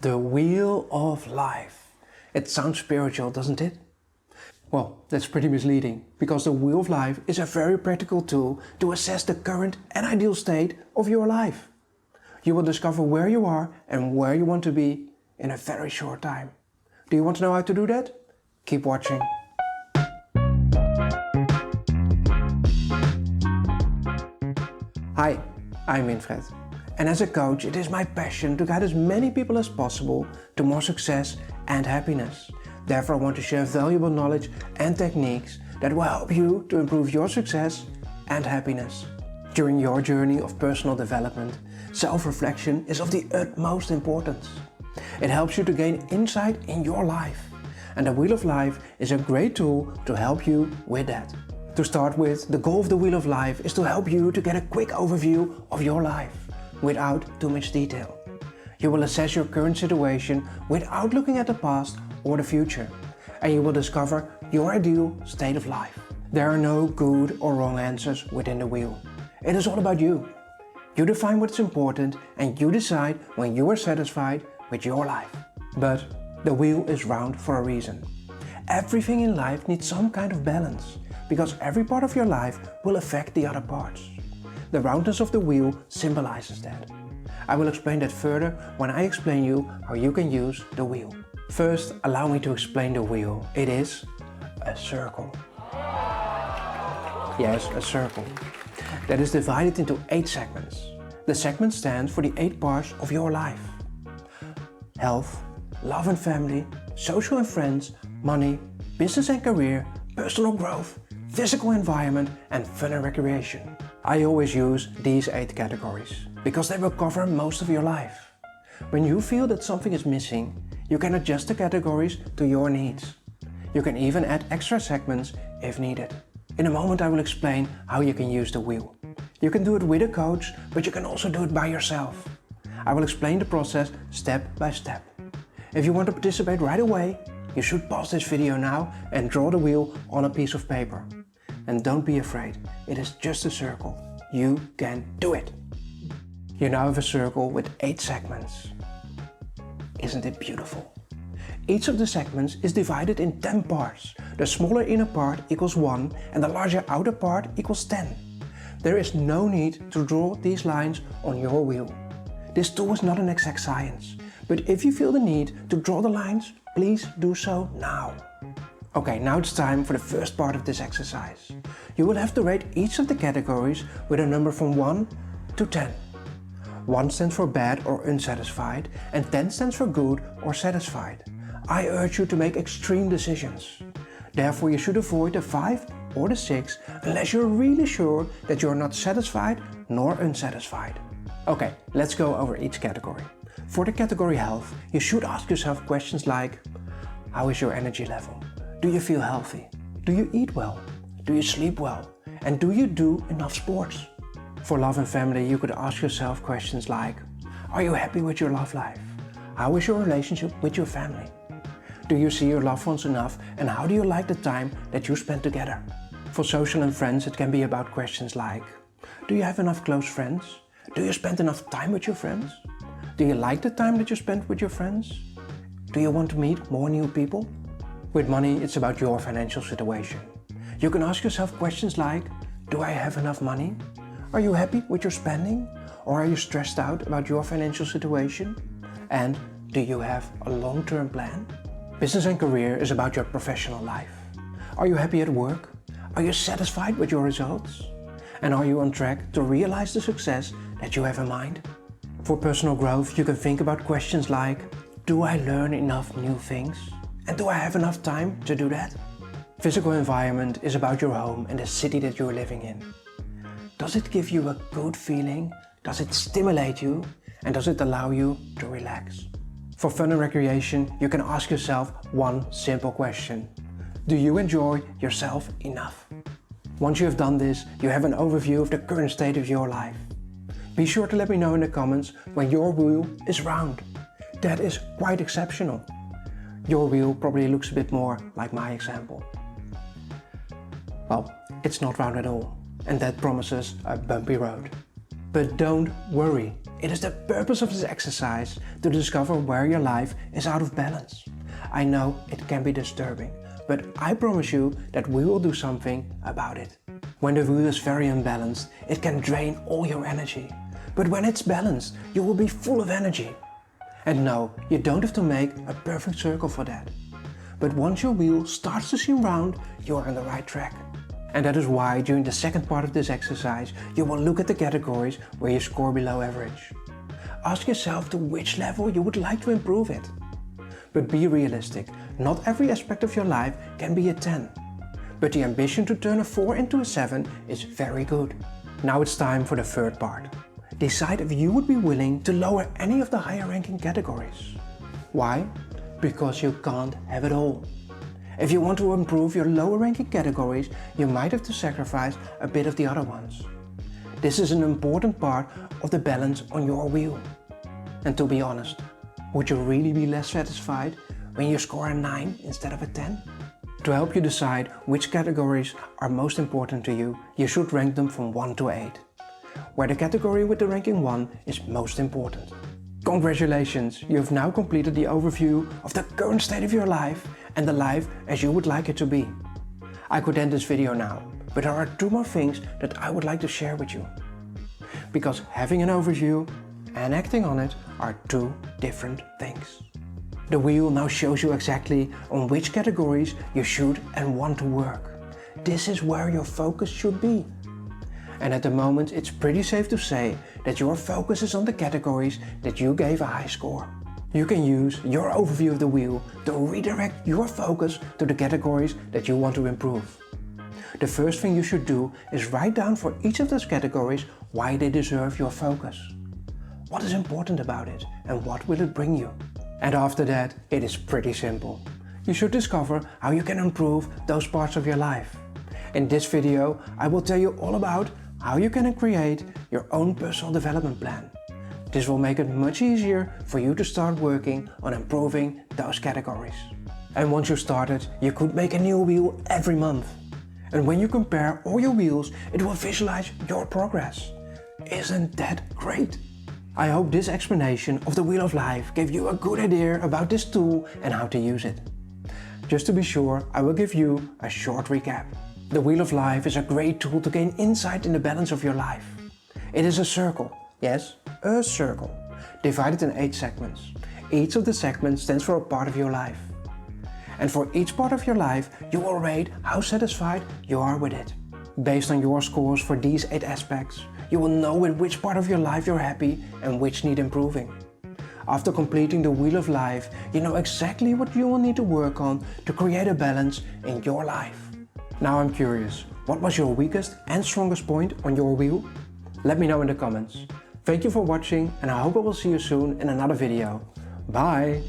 The wheel of life. It sounds spiritual, doesn't it? Well, that's pretty misleading, because the wheel of life is a very practical tool to assess the current and ideal state of your life. You will discover where you are and where you want to be in a very short time. Do you want to know how to do that? Keep watching. Hi, I'm Winfred. And as a coach, it is my passion to guide as many people as possible to more success and happiness. Therefore, I want to share valuable knowledge and techniques that will help you to improve your success and happiness. During your journey of personal development, self-reflection is of the utmost importance. It helps you to gain insight in your life. And the Wheel of Life is a great tool to help you with that. To start with, the goal of the Wheel of Life is to help you to get a quick overview of your life, without too much detail. You will assess your current situation without looking at the past or the future, and you will discover your ideal state of life. There are no good or wrong answers within the wheel. It is all about you. You define what's important and you decide when you are satisfied with your life. But the wheel is round for a reason. Everything in life needs some kind of balance, because every part of your life will affect the other parts. The roundness of the wheel symbolizes that. I will explain that further when I explain you how you can use the wheel. First, allow me to explain the wheel. It is a circle. Yes, a circle. That is divided into 8 segments. The segment stands for the 8 parts of your life. Health, love and family, social and friends, money, business and career, personal growth, physical environment, and fun and recreation. I always use these 8 categories because they will cover most of your life. When you feel that something is missing, you can adjust the categories to your needs. You can even add extra segments if needed. In a moment I will explain how you can use the wheel. You can do it with a coach, but you can also do it by yourself. I will explain the process step by step. If you want to participate right away, you should pause this video now and draw the wheel on a piece of paper. And don't be afraid, it is just a circle. You can do it! You now have a circle with 8 segments. Isn't it beautiful? Each of the segments is divided in 10 parts. The smaller inner part equals 1 and the larger outer part equals 10. There is no need to draw these lines on your wheel. This tool is not an exact science, but if you feel the need to draw the lines, please do so now. Okay, now it's time for the first part of this exercise. You will have to rate each of the categories with a number from 1 to 10. 1 stands for bad or unsatisfied, and 10 stands for good or satisfied. I urge you to make extreme decisions. Therefore, you should avoid the 5 or the 6 unless you're really sure that you're not satisfied nor unsatisfied. Okay, let's go over each category. For the category health, you should ask yourself questions like: how is your energy level? Do you feel healthy? Do you eat well? Do you sleep well? And do you do enough sports? For love and family, you could ask yourself questions like: are you happy with your love life? How is your relationship with your family? Do you see your loved ones enough, and how do you like the time that you spend together? For social and friends, it can be about questions like: do you have enough close friends? Do you spend enough time with your friends? Do you like the time that you spend with your friends? Do you want to meet more new people? With money, it's about your financial situation. You can ask yourself questions like: do I have enough money? Are you happy with your spending? Or are you stressed out about your financial situation? And do you have a long-term plan? Business and career is about your professional life. Are you happy at work? Are you satisfied with your results? And are you on track to realize the success that you have in mind? For personal growth, you can think about questions like: do I learn enough new things? And do I have enough time to do that? Physical environment is about your home and the city that you're living in. Does it give you a good feeling? Does it stimulate you? And does it allow you to relax? For fun and recreation, you can ask yourself one simple question: do you enjoy yourself enough? Once you have done this, you have an overview of the current state of your life. Be sure to let me know in the comments when your wheel is round. That is quite exceptional. Your wheel probably looks a bit more like my example. Well, it's not round at all, and that promises a bumpy road. But don't worry, It is the purpose of this exercise to discover where your life is out of balance. I know it can be disturbing, but I promise you that we will do something about it. When the wheel is very unbalanced, it can drain all your energy. But when it's balanced, you will be full of energy. And no, you don't have to make a perfect circle for that. But once your wheel starts to seem round, you are on the right track. And that is why during the second part of this exercise, you will look at the categories where you score below average. Ask yourself to which level you would like to improve it. But be realistic, not every aspect of your life can be a 10. But the ambition to turn a 4 into a 7 is very good. Now it's time for the third part. Decide if you would be willing to lower any of the higher ranking categories. Why? Because you can't have it all. If you want to improve your lower ranking categories, you might have to sacrifice a bit of the other ones. This is an important part of the balance on your wheel. And to be honest, would you really be less satisfied when you score a 9 instead of a 10? To help you decide which categories are most important to you, you should rank them from 1 to 8, where the category with the ranking 1 is most important. Congratulations, you have now completed the overview of the current state of your life and the life as you would like it to be. I could end this video now, but there are 2 more things that I would like to share with you. Because having an overview and acting on it are 2 different things. The wheel now shows you exactly on which categories you should and want to work. This is where your focus should be. And at the moment it's pretty safe to say that your focus is on the categories that you gave a high score. You can use your overview of the wheel to redirect your focus to the categories that you want to improve. The first thing you should do is write down for each of those categories why they deserve your focus. What is important about it and what will it bring you? And after that, it is pretty simple. You should discover how you can improve those parts of your life. In this video, I will tell you all about how you can create your own personal development plan. This will make it much easier for you to start working on improving those categories. And once you started, you could make a new wheel every month. And when you compare all your wheels, it will visualize your progress. Isn't that great? I hope this explanation of the Wheel of Life gave you a good idea about this tool and how to use it. Just to be sure, I will give you a short recap. The Wheel of Life is a great tool to gain insight in the balance of your life. It is a circle, yes, a circle, divided in 8 segments. Each of the segments stands for a part of your life. And for each part of your life, you will rate how satisfied you are with it. Based on your scores for these 8 aspects, you will know with which part of your life you're happy and which need improving. After completing the Wheel of Life, you know exactly what you will need to work on to create a balance in your life. Now I'm curious, what was your weakest and strongest point on your wheel? Let me know in the comments. Thank you for watching and I hope I will see you soon in another video. Bye!